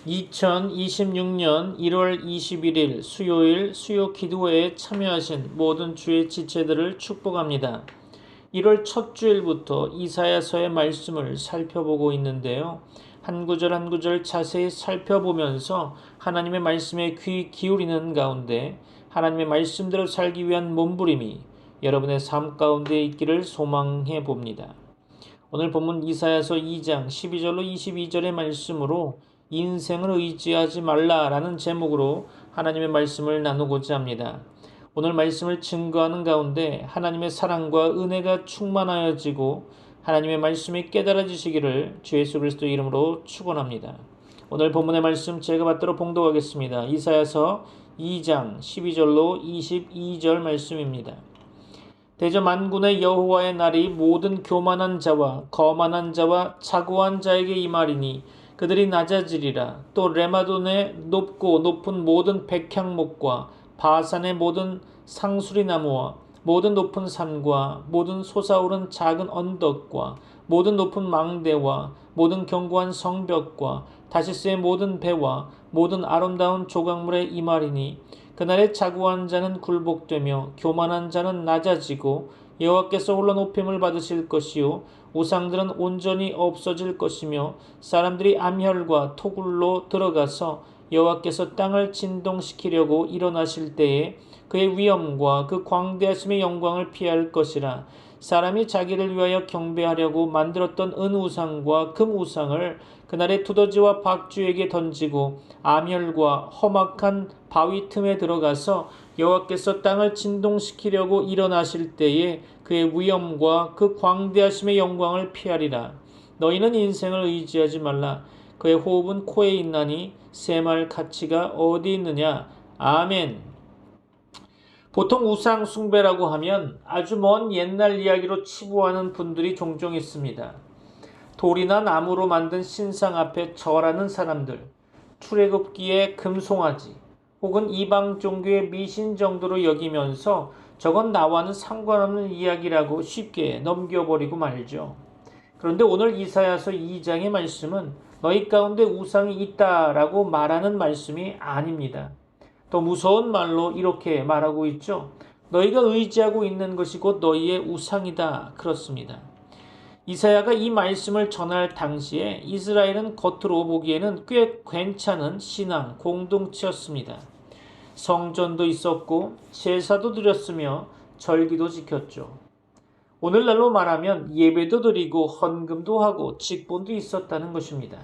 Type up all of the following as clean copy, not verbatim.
2026년 1월 21일 수요일 수요 기도회에 참여하신 모든 주의 지체들을 축복합니다. 1월 첫 주일부터 이사야서의 말씀을 살펴보고 있는데요. 한 구절 한 구절 자세히 살펴보면서 하나님의 말씀에 귀 기울이는 가운데 하나님의 말씀대로 살기 위한 몸부림이 여러분의 삶 가운데 있기를 소망해 봅니다. 오늘 본문 이사야서 2장 12절로 22절의 말씀으로 인생을 의지하지 말라라는 제목으로 하나님의 말씀을 나누고자 합니다. 오늘 말씀을 증거하는 가운데 하나님의 사랑과 은혜가 충만하여지고 하나님의 말씀이 깨달아지시기를 주 예수 그리스도 이름으로 축원합니다. 오늘 본문의 말씀 제가 받도록 봉독하겠습니다. 이사야서 2장 12절로 22절 말씀입니다. 대저 만군의 여호와의 날이 모든 교만한 자와 거만한 자와 자고한 자에게 임하리니 그들이 낮아지리라. 또 레마돈의 높고 높은 모든 백향목과 바산의 모든 상수리 나무와 모든 높은 산과 모든 솟아오른 작은 언덕과 모든 높은 망대와 모든 견고한 성벽과 다시스의 모든 배와 모든 아름다운 조각물에 임하리니 그날에 자고한 자는 굴복되며 교만한 자는 낮아지고 여호와께서 홀로 높임을 받으실 것이요 우상들은 온전히 없어질 것이며 사람들이 암혈과 토굴로 들어가서 여호와께서 땅을 진동시키려고 일어나실 때에 그의 위엄과 그 광대하심의 영광을 피할 것이라. 사람이 자기를 위하여 경배하려고 만들었던 은우상과 금우상을 그날에 두더지와 박쥐에게 던지고 암혈과 험악한 바위 틈에 들어가서 여호와께서 땅을 진동시키려고 일어나실 때에 그의 위엄과 그 광대하심의 영광을 피하리라. 너희는 인생을 의지하지 말라. 그의 호흡은 코에 있나니 셈할 가치가 어디 있느냐. 아멘. 보통 우상 숭배라고 하면 아주 먼 옛날 이야기로 치부하는 분들이 종종 있습니다. 돌이나 나무로 만든 신상 앞에 절하는 사람들, 출애굽기의 금송아지, 혹은 이방 종교의 미신 정도로 여기면서 저건 나와는 상관없는 이야기라고 쉽게 넘겨버리고 말죠. 그런데 오늘 이사야서 2장의 말씀은 너희 가운데 우상이 있다라고 말하는 말씀이 아닙니다. 더 무서운 말로 이렇게 말하고 있죠. 너희가 의지하고 있는 것이 곧 너희의 우상이다. 그렇습니다. 이사야가 이 말씀을 전할 당시에 이스라엘은 겉으로 보기에는 꽤 괜찮은 신앙 공동체였습니다. 성전도 있었고 제사도 드렸으며 절기도 지켰죠. 오늘날로 말하면 예배도 드리고 헌금도 하고 직분도 있었다는 것입니다.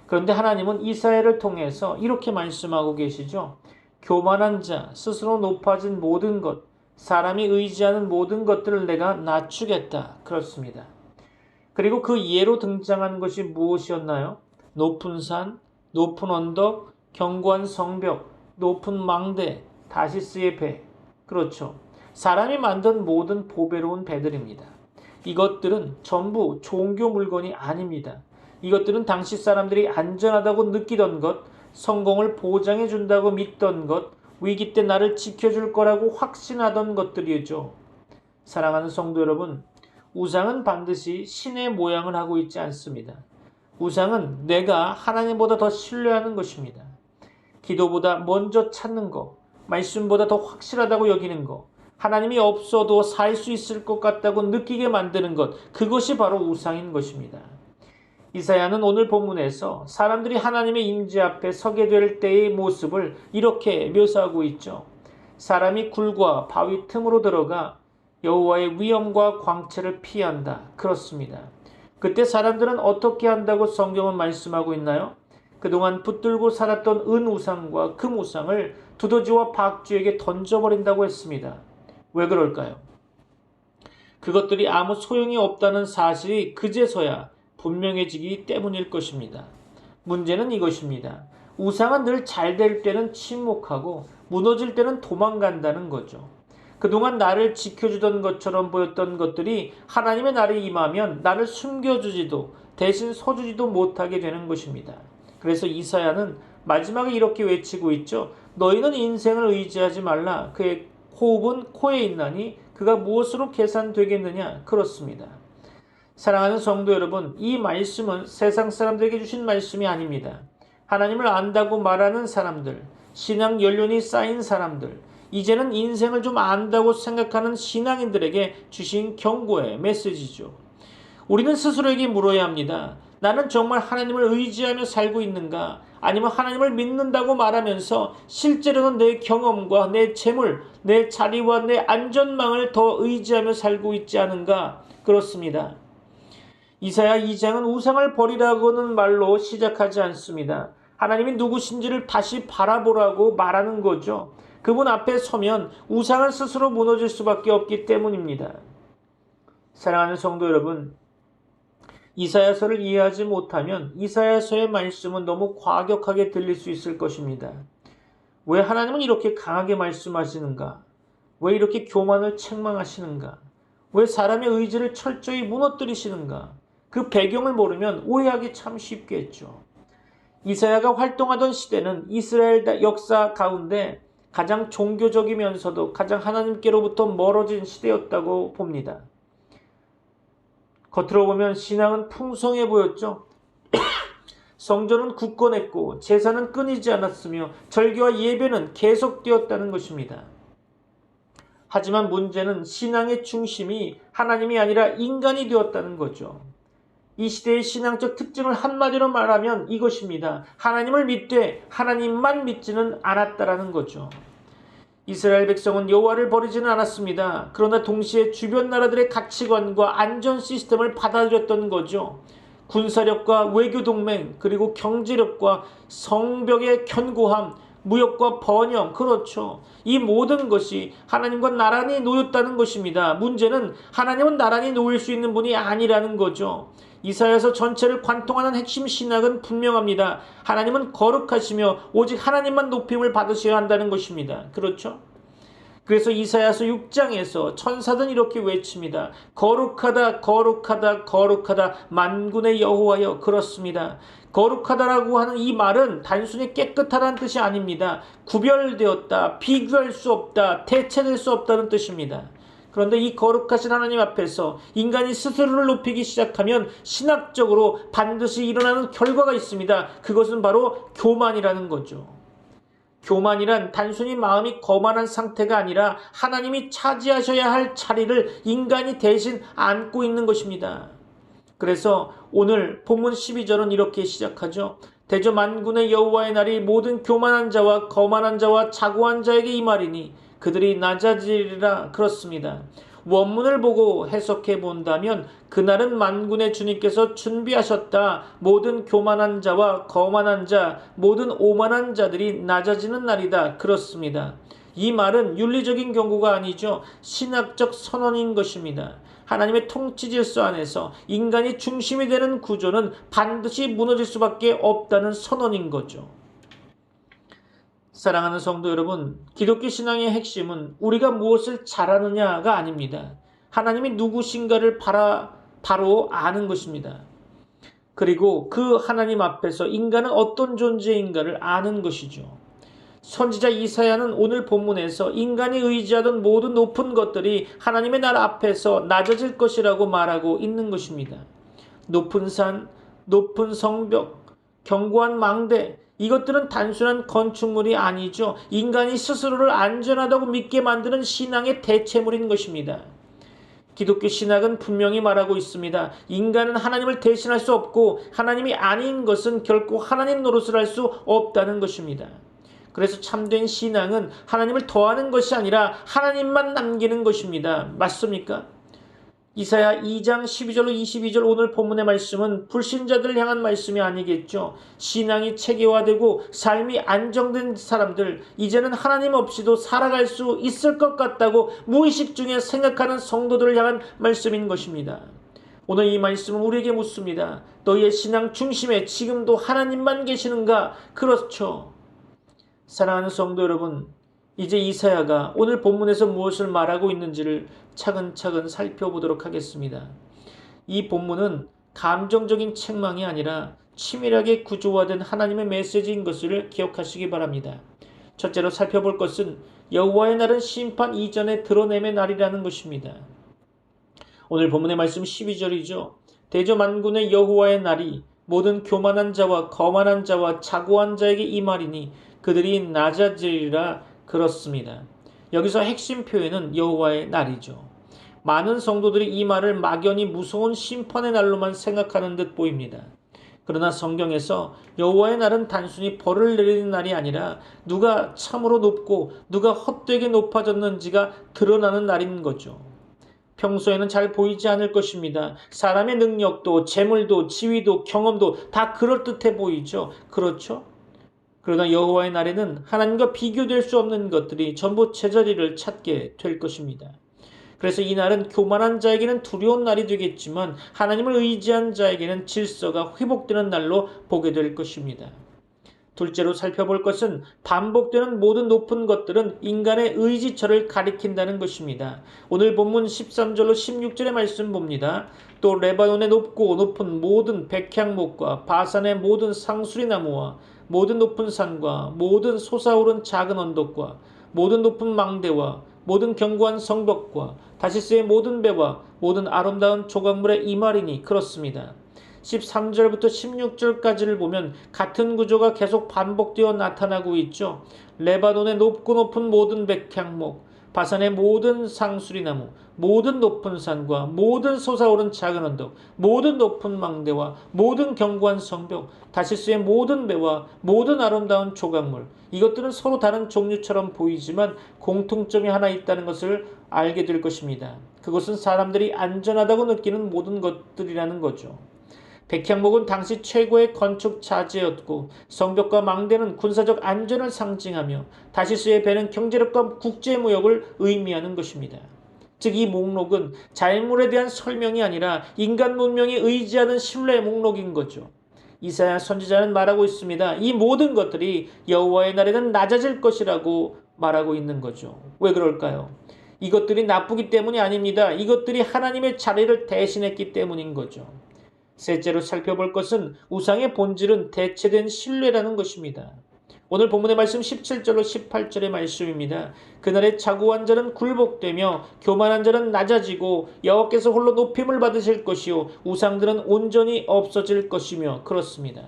그런데 하나님은 이사야를 통해서 이렇게 말씀하고 계시죠. 교만한 자, 스스로 높아진 모든 것, 사람이 의지하는 모든 것들을 내가 낮추겠다. 그렇습니다. 그리고 그 예로 등장한 것이 무엇이었나요? 높은 산, 높은 언덕, 견고한 성벽, 높은 망대, 다시스의 배. 그렇죠. 사람이 만든 모든 보배로운 배들입니다. 이것들은 전부 종교 물건이 아닙니다. 이것들은 당시 사람들이 안전하다고 느끼던 것, 성공을 보장해 준다고 믿던 것, 위기 때 나를 지켜줄 거라고 확신하던 것들이죠. 사랑하는 성도 여러분, 우상은 반드시 신의 모양을 하고 있지 않습니다. 우상은 내가 하나님보다 더 신뢰하는 것입니다. 기도보다 먼저 찾는 것, 말씀보다 더 확실하다고 여기는 것, 하나님이 없어도 살 수 있을 것 같다고 느끼게 만드는 것, 그것이 바로 우상인 것입니다. 이사야는 오늘 본문에서 사람들이 하나님의 임재 앞에 서게 될 때의 모습을 이렇게 묘사하고 있죠. 사람이 굴과 바위 틈으로 들어가 여호와의 위엄과 광채를 피한다. 그렇습니다. 그때 사람들은 어떻게 한다고 성경은 말씀하고 있나요? 그동안 붙들고 살았던 은우상과 금우상을 두더지와 박쥐에게 던져버린다고 했습니다. 왜 그럴까요? 그것들이 아무 소용이 없다는 사실이 그제서야 분명해지기 때문일 것입니다. 문제는 이것입니다. 우상은 늘 잘 될 때는 침묵하고 무너질 때는 도망간다는 거죠. 그동안 나를 지켜주던 것처럼 보였던 것들이 하나님의 날이 임하면 나를 숨겨주지도 대신 서주지도 못하게 되는 것입니다. 그래서 이사야는 마지막에 이렇게 외치고 있죠. 너희는 인생을 의지하지 말라. 그의 호흡은 코에 있나니 그가 무엇으로 계산되겠느냐. 그렇습니다. 사랑하는 성도 여러분, 이 말씀은 세상 사람들에게 주신 말씀이 아닙니다. 하나님을 안다고 말하는 사람들, 신앙 연륜이 쌓인 사람들, 이제는 인생을 좀 안다고 생각하는 신앙인들에게 주신 경고의 메시지죠. 우리는 스스로에게 물어야 합니다. 나는 정말 하나님을 의지하며 살고 있는가? 아니면 하나님을 믿는다고 말하면서 실제로는 내 경험과 내 재물, 내 자리와 내 안전망을 더 의지하며 살고 있지 않은가? 그렇습니다. 이사야 2장은 우상을 버리라고는 말로 시작하지 않습니다. 하나님이 누구신지를 다시 바라보라고 말하는 거죠. 그분 앞에 서면 우상은 스스로 무너질 수밖에 없기 때문입니다. 사랑하는 성도 여러분, 이사야서를 이해하지 못하면 이사야서의 말씀은 너무 과격하게 들릴 수 있을 것입니다. 왜 하나님은 이렇게 강하게 말씀하시는가? 왜 이렇게 교만을 책망하시는가? 왜 사람의 의지를 철저히 무너뜨리시는가? 그 배경을 모르면 오해하기 참 쉽겠죠. 이사야가 활동하던 시대는 이스라엘 역사 가운데 가장 종교적이면서도 가장 하나님께로부터 멀어진 시대였다고 봅니다. 겉으로 보면 신앙은 풍성해 보였죠. 성전은 굳건했고 제사는 끊이지 않았으며 절기와 예배는 계속되었다는 것입니다. 하지만 문제는 신앙의 중심이 하나님이 아니라 인간이 되었다는 거죠. 이 시대의 신앙적 특징을 한마디로 말하면 이것입니다. 하나님을 믿되 하나님만 믿지는 않았다라는 거죠. 이스라엘 백성은 여호와를 버리지는 않았습니다. 그러나 동시에 주변 나라들의 가치관과 안전 시스템을 받아들였던 거죠. 군사력과 외교 동맹, 그리고 경제력과 성벽의 견고함, 무역과 번영, 그렇죠. 이 모든 것이 하나님과 나란히 놓였다는 것입니다. 문제는 하나님은 나란히 놓일 수 있는 분이 아니라는 거죠. 이사야서 전체를 관통하는 핵심 신학은 분명합니다. 하나님은 거룩하시며 오직 하나님만 높임을 받으셔야 한다는 것입니다. 그렇죠? 그래서 이사야서 6장에서 천사들은 이렇게 외칩니다. 거룩하다, 거룩하다, 거룩하다, 만군의 여호와여. 그렇습니다. 거룩하다라고 하는 이 말은 단순히 깨끗하다는 뜻이 아닙니다. 구별되었다, 비교할 수 없다, 대체될 수 없다는 뜻입니다. 그런데 이 거룩하신 하나님 앞에서 인간이 스스로를 높이기 시작하면 신학적으로 반드시 일어나는 결과가 있습니다. 그것은 바로 교만이라는 거죠. 교만이란 단순히 마음이 거만한 상태가 아니라 하나님이 차지하셔야 할 자리를 인간이 대신 안고 있는 것입니다. 그래서 오늘 본문 12절은 이렇게 시작하죠. 대저 만군의 여호와의 날이 모든 교만한 자와 거만한 자와 자고한 자에게 임하리니 그들이 낮아지리라. 그렇습니다. 원문을 보고 해석해 본다면 그날은 만군의 주님께서 준비하셨다. 모든 교만한 자와 거만한 자, 모든 오만한 자들이 낮아지는 날이다. 그렇습니다. 이 말은 윤리적인 경고가 아니죠. 신학적 선언인 것입니다. 하나님의 통치 질서 안에서 인간이 중심이 되는 구조는 반드시 무너질 수밖에 없다는 선언인 거죠. 사랑하는 성도 여러분, 기독교 신앙의 핵심은 우리가 무엇을 잘하느냐가 아닙니다. 하나님이 누구신가를 바로 아는 것입니다. 그리고 그 하나님 앞에서 인간은 어떤 존재인가를 아는 것이죠. 선지자 이사야는 오늘 본문에서 인간이 의지하던 모든 높은 것들이 하나님의 나라 앞에서 낮아질 것이라고 말하고 있는 것입니다. 높은 산, 높은 성벽, 견고한 망대, 이것들은 단순한 건축물이 아니죠. 인간이 스스로를 안전하다고 믿게 만드는 신앙의 대체물인 것입니다. 기독교 신학은 분명히 말하고 있습니다. 인간은 하나님을 대신할 수 없고 하나님이 아닌 것은 결코 하나님 노릇을 할 수 없다는 것입니다. 그래서 참된 신앙은 하나님을 더하는 것이 아니라 하나님만 남기는 것입니다. 맞습니까? 이사야 2장 12절로 22절 오늘 본문의 말씀은 불신자들을 향한 말씀이 아니겠죠. 신앙이 체계화되고 삶이 안정된 사람들, 이제는 하나님 없이도 살아갈 수 있을 것 같다고 무의식 중에 생각하는 성도들을 향한 말씀인 것입니다. 오늘 이 말씀은 우리에게 묻습니다. 너희의 신앙 중심에 지금도 하나님만 계시는가? 그렇죠. 사랑하는 성도 여러분, 이제 이사야가 오늘 본문에서 무엇을 말하고 있는지를 차근차근 살펴보도록 하겠습니다. 이 본문은 감정적인 책망이 아니라 치밀하게 구조화된 하나님의 메시지인 것을 기억하시기 바랍니다. 첫째로 살펴볼 것은 여호와의 날은 심판 이전에 드러냄의 날이라는 것입니다. 오늘 본문의 말씀 12절이죠. 대저 만군의 여호와의 날이 모든 교만한 자와 거만한 자와 자고한 자에게 이 말이니 그들이 낮아지리라 그렇습니다. 여기서 핵심 표현은 여호와의 날이죠. 많은 성도들이 이 말을 막연히 무서운 심판의 날로만 생각하는 듯 보입니다. 그러나 성경에서 여호와의 날은 단순히 벌을 내리는 날이 아니라 누가 참으로 높고 누가 헛되게 높아졌는지가 드러나는 날인 거죠. 평소에는 잘 보이지 않을 것입니다. 사람의 능력도 재물도 지위도 경험도 다 그럴듯해 보이죠. 그렇죠? 그러나 여호와의 날에는 하나님과 비교될 수 없는 것들이 전부 제자리를 찾게 될 것입니다. 그래서 이 날은 교만한 자에게는 두려운 날이 되겠지만 하나님을 의지한 자에게는 질서가 회복되는 날로 보게 될 것입니다. 둘째로 살펴볼 것은 반복되는 모든 높은 것들은 인간의 의지처를 가리킨다는 것입니다. 오늘 본문 13절로 16절의 말씀 봅니다. 또 레바논의 높고 높은 모든 백향목과 바산의 모든 상수리나무와 모든 높은 산과 모든 솟아오른 작은 언덕과 모든 높은 망대와 모든 견고한 성벽과 다시스의 모든 배와 모든 아름다운 조각물의 이말이니 그렇습니다. 13절부터 16절까지를 보면 같은 구조가 계속 반복되어 나타나고 있죠. 레바논의 높고 높은 모든 백향목, 바산의 모든 상수리나무, 모든 높은 산과 모든 솟아오른 작은 언덕, 모든 높은 망대와 모든 견고한 성벽, 다시스의 모든 배와 모든 아름다운 조각물. 이것들은 서로 다른 종류처럼 보이지만 공통점이 하나 있다는 것을 알게 될 것입니다. 그것은 사람들이 안전하다고 느끼는 모든 것들이라는 거죠. 백향목은 당시 최고의 건축 자재였고 성벽과 망대는 군사적 안전을 상징하며 다시스의 배는 경제력과 국제무역을 의미하는 것입니다. 즉 이 목록은 자연물에 대한 설명이 아니라 인간 문명이 의지하는 신뢰의 목록인 거죠. 이사야 선지자는 말하고 있습니다. 이 모든 것들이 여호와의 날에는 낮아질 것이라고 말하고 있는 거죠. 왜 그럴까요? 이것들이 나쁘기 때문이 아닙니다. 이것들이 하나님의 자리를 대신했기 때문인 거죠. 셋째로 살펴볼 것은 우상의 본질은 대체된 신뢰라는 것입니다. 오늘 본문의 말씀 17절로 18절의 말씀입니다. 그날의 자고한 자는 굴복되며 교만한 자는 낮아지고 여호와께서 홀로 높임을 받으실 것이요 우상들은 온전히 없어질 것이며 그렇습니다.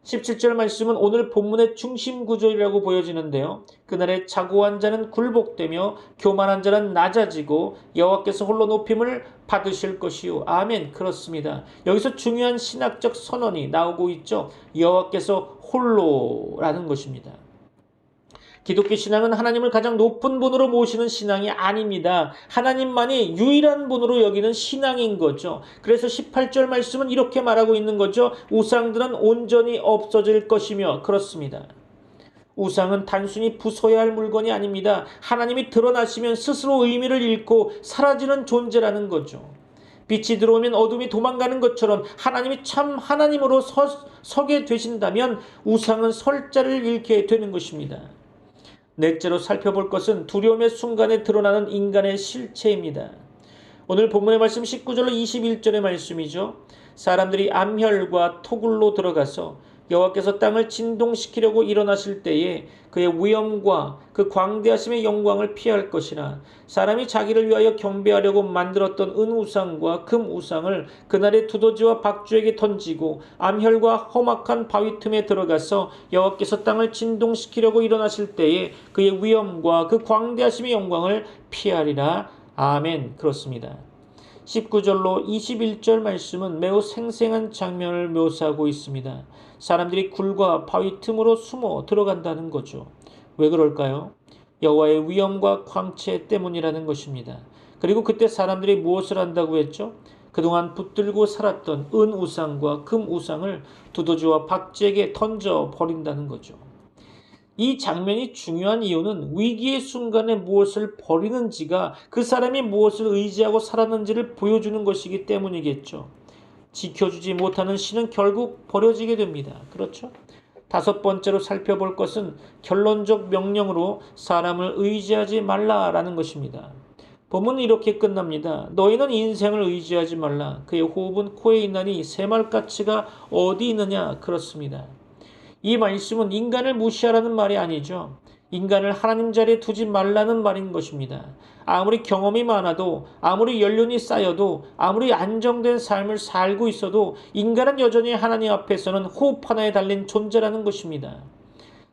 17절 말씀은 오늘 본문의 중심 구조이라고 보여지는데요. 그날의 자고한 자는 굴복되며 교만한 자는 낮아지고 여호와께서 홀로 높임을 받으실 것이요. 아멘. 그렇습니다. 여기서 중요한 신학적 선언이 나오고 있죠. 여호와께서 홀로라는 것입니다. 기독교 신앙은 하나님을 가장 높은 분으로 모시는 신앙이 아닙니다. 하나님만이 유일한 분으로 여기는 신앙인 거죠. 그래서 18절 말씀은 이렇게 말하고 있는 거죠. 우상들은 온전히 없어질 것이며 그렇습니다. 우상은 단순히 부숴야 할 물건이 아닙니다. 하나님이 드러나시면 스스로 의미를 잃고 사라지는 존재라는 거죠. 빛이 들어오면 어둠이 도망가는 것처럼 하나님이 참 하나님으로 서게 되신다면 우상은 설 자를 잃게 되는 것입니다. 넷째로 살펴볼 것은 두려움의 순간에 드러나는 인간의 실체입니다. 오늘 본문의 말씀 19절로 21절의 말씀이죠. 사람들이 암혈과 토굴로 들어가서 여호와께서 땅을 진동시키려고 일어나실 때에 그의 위엄과 그 광대하심의 영광을 피할 것이라. 사람이 자기를 위하여 경배하려고 만들었던 은우상과 금우상을 그날의 두더지와 박쥐에게 던지고 암혈과 험악한 바위 틈에 들어가서 여호와께서 땅을 진동시키려고 일어나실 때에 그의 위엄과 그 광대하심의 영광을 피하리라. 아멘. 그렇습니다. 19절로 21절 말씀은 매우 생생한 장면을 묘사하고 있습니다. 사람들이 굴과 바위 틈으로 숨어 들어간다는 거죠. 왜 그럴까요? 여호와의 위엄과 광채 때문이라는 것입니다. 그리고 그때 사람들이 무엇을 한다고 했죠? 그동안 붙들고 살았던 은우상과 금우상을 두더지와 박쥐에게 던져 버린다는 거죠. 이 장면이 중요한 이유는 위기의 순간에 무엇을 버리는지가 그 사람이 무엇을 의지하고 살았는지를 보여주는 것이기 때문이겠죠. 지켜주지 못하는 신은 결국 버려지게 됩니다. 그렇죠? 다섯 번째로 살펴볼 것은 결론적 명령으로 사람을 의지하지 말라라는 것입니다. 본문은 이렇게 끝납니다. 너희는 인생을 의지하지 말라. 그의 호흡은 코에 있나니 새말가치가 어디 있느냐. 그렇습니다. 이 말씀은 인간을 무시하라는 말이 아니죠. 인간을 하나님 자리에 두지 말라는 말인 것입니다. 아무리 경험이 많아도, 아무리 연륜이 쌓여도, 아무리 안정된 삶을 살고 있어도 인간은 여전히 하나님 앞에서는 호흡 하나에 달린 존재라는 것입니다.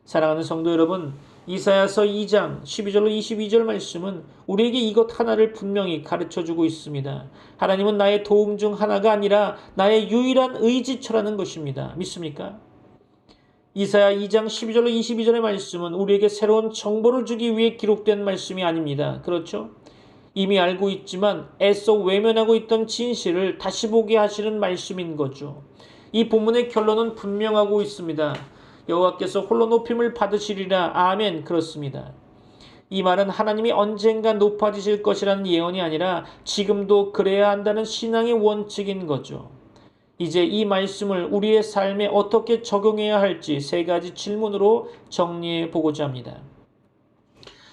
사랑하는 성도 여러분, 이사야서 2장 12절로 22절 말씀은 우리에게 이것 하나를 분명히 가르쳐주고 있습니다. 하나님은 나의 도움 중 하나가 아니라 나의 유일한 의지처라는 것입니다. 믿습니까? 이사야 2장 12절로 22절의 말씀은 우리에게 새로운 정보를 주기 위해 기록된 말씀이 아닙니다. 그렇죠? 이미 알고 있지만 애써 외면하고 있던 진실을 다시 보게 하시는 말씀인 거죠. 이 본문의 결론은 분명하고 있습니다. 여호와께서 홀로 높임을 받으시리라. 아멘. 그렇습니다. 이 말은 하나님이 언젠가 높아지실 것이라는 예언이 아니라 지금도 그래야 한다는 신앙의 원칙인 거죠. 이제 이 말씀을 우리의 삶에 어떻게 적용해야 할지 세 가지 질문으로 정리해 보고자 합니다.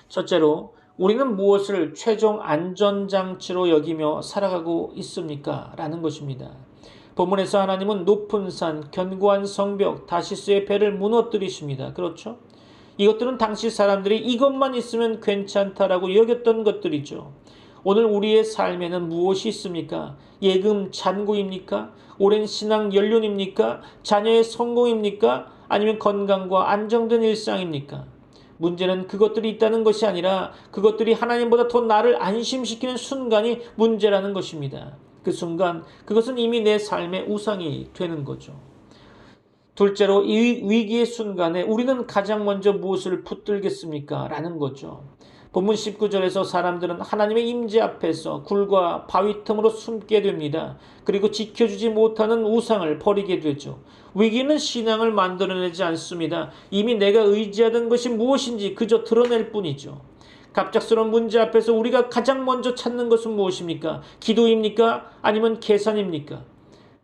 첫째로, 우리는 무엇을 최종 안전장치로 여기며 살아가고 있습니까? 라는 것입니다. 본문에서 하나님은 높은 산, 견고한 성벽, 다시스의 배를 무너뜨리십니다. 그렇죠? 이것들은 당시 사람들이 이것만 있으면 괜찮다라고 여겼던 것들이죠. 오늘 우리의 삶에는 무엇이 있습니까? 예금 잔고입니까? 오랜 신앙 연륜입니까? 자녀의 성공입니까? 아니면 건강과 안정된 일상입니까? 문제는 그것들이 있다는 것이 아니라 그것들이 하나님보다 더 나를 안심시키는 순간이 문제라는 것입니다. 그 순간 그것은 이미 내 삶의 우상이 되는 거죠. 둘째로, 이 위기의 순간에 우리는 가장 먼저 무엇을 붙들겠습니까? 라는 거죠. 본문 19절에서 사람들은 하나님의 임재 앞에서 굴과 바위 틈으로 숨게 됩니다. 그리고 지켜주지 못하는 우상을 버리게 되죠. 위기는 신앙을 만들어내지 않습니다. 이미 내가 의지하던 것이 무엇인지 그저 드러낼 뿐이죠. 갑작스러운 문제 앞에서 우리가 가장 먼저 찾는 것은 무엇입니까? 기도입니까? 아니면 계산입니까?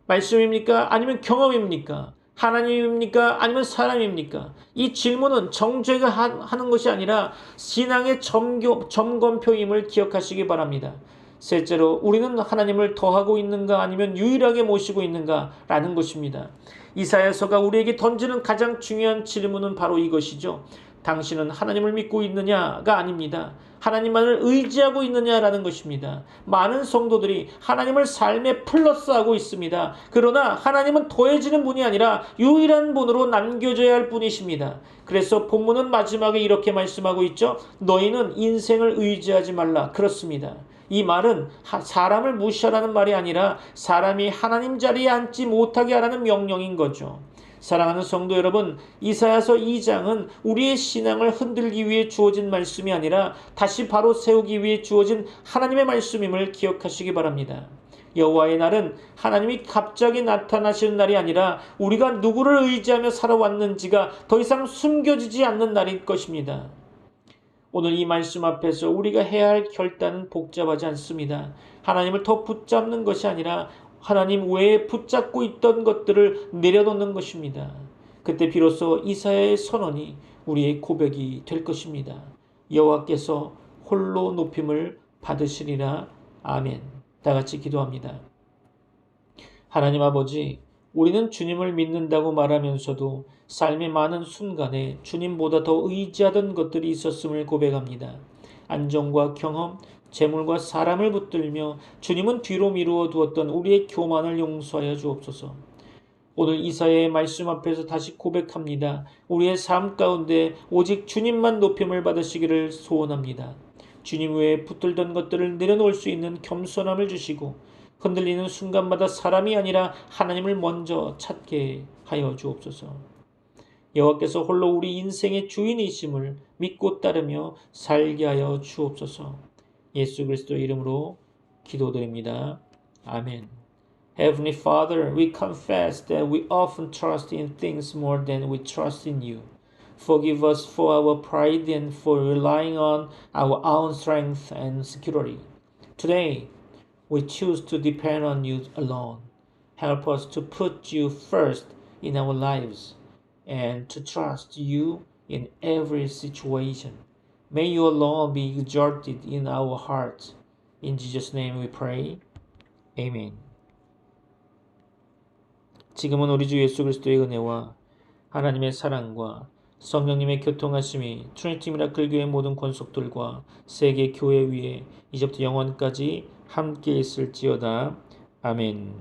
말씀입니까? 아니면 경험입니까? 하나님입니까? 아니면 사람입니까? 이 질문은 정죄가 하는 것이 아니라 신앙의 점검표임을 기억하시기 바랍니다. 셋째로, 우리는 하나님을 더하고 있는가 아니면 유일하게 모시고 있는가 라는 것입니다. 이사야서가 우리에게 던지는 가장 중요한 질문은 바로 이것이죠. 당신은 하나님을 믿고 있느냐가 아닙니다. 하나님만을 의지하고 있느냐라는 것입니다. 많은 성도들이 하나님을 삶에 플러스하고 있습니다. 그러나 하나님은 더해지는 분이 아니라 유일한 분으로 남겨져야 할 분이십니다. 그래서 본문은 마지막에 이렇게 말씀하고 있죠. 너희는 인생을 의지하지 말라. 그렇습니다. 이 말은 사람을 무시하라는 말이 아니라 사람이 하나님 자리에 앉지 못하게 하라는 명령인 거죠. 사랑하는 성도 여러분, 이사야서 2장은 우리의 신앙을 흔들기 위해 주어진 말씀이 아니라 다시 바로 세우기 위해 주어진 하나님의 말씀임을 기억하시기 바랍니다. 여호와의 날은 하나님이 갑자기 나타나시는 날이 아니라 우리가 누구를 의지하며 살아왔는지가 더 이상 숨겨지지 않는 날일 것입니다. 오늘 이 말씀 앞에서 우리가 해야 할 결단은 복잡하지 않습니다. 하나님을 더 붙잡는 것이 아니라 하나님 외에 붙잡고 있던 것들을 내려놓는 것입니다. 그때 비로소 이사야의 선언이 우리의 고백이 될 것입니다. 여호와께서 홀로 높임을 받으시리라. 아멘. 다 같이 기도합니다. 하나님 아버지, 우리는 주님을 믿는다고 말하면서도 삶의 많은 순간에 주님보다 더 의지하던 것들이 있었음을 고백합니다. 안정과 경험, 재물과 사람을 붙들며 주님은 뒤로 미루어 두었던 우리의 교만을 용서하여 주옵소서. 오늘 이사야의 말씀 앞에서 다시 고백합니다. 우리의 삶 가운데 오직 주님만 높임을 받으시기를 소원합니다. 주님 외에 붙들던 것들을 내려놓을 수 있는 겸손함을 주시고 흔들리는 순간마다 사람이 아니라 하나님을 먼저 찾게 하여 주옵소서. 여호와께서 홀로 우리 인생의 주인이심을 믿고 따르며 살게 하여 주옵소서. 예수 그리스도의 이름으로 기도드립니다. 아멘. Heavenly Father, we confess that we often trust in things more than we trust in you. Forgive us for our pride and for relying on our own strength and security. Today, we choose to depend on you alone. Help us to put you first in our lives and to trust you in every situation. May you alone be exalted in our hearts. In Jesus' name we pray. Amen. 지금은 우리 주 예수 그리스도의 은혜와 하나님의 사랑과 성령님의 교통하심이 트리니티 미라클 교회 모든 권속들과 세계 교회 위에 이제부터 영원까지 함께 있을지어다. 아멘.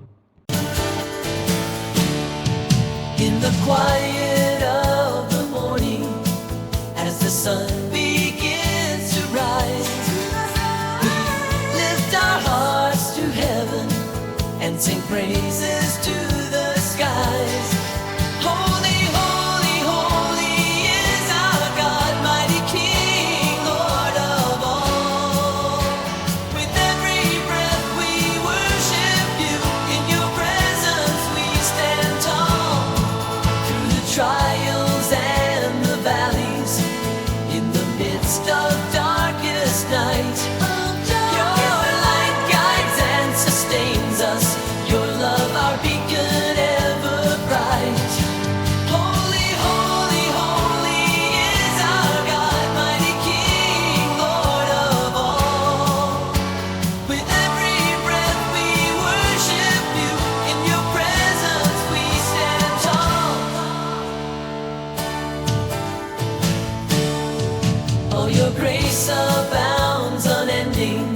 In the quiet of the morning, as the sun begins to rise, we lift our hearts to heaven and sing praises to the skies. Holy, holy, holy is our God, mighty King, Lord of all. With every breath we worship you, in your presence we stand tall. Through the trials and the valleys, in the midst of darkest night, your light guides and sustains us, your love our beacon ever bright. Holy, holy, holy is our God, mighty King, Lord of all. With every breath we worship you, in your presence we stand tall. Oh, your grace abounds unending,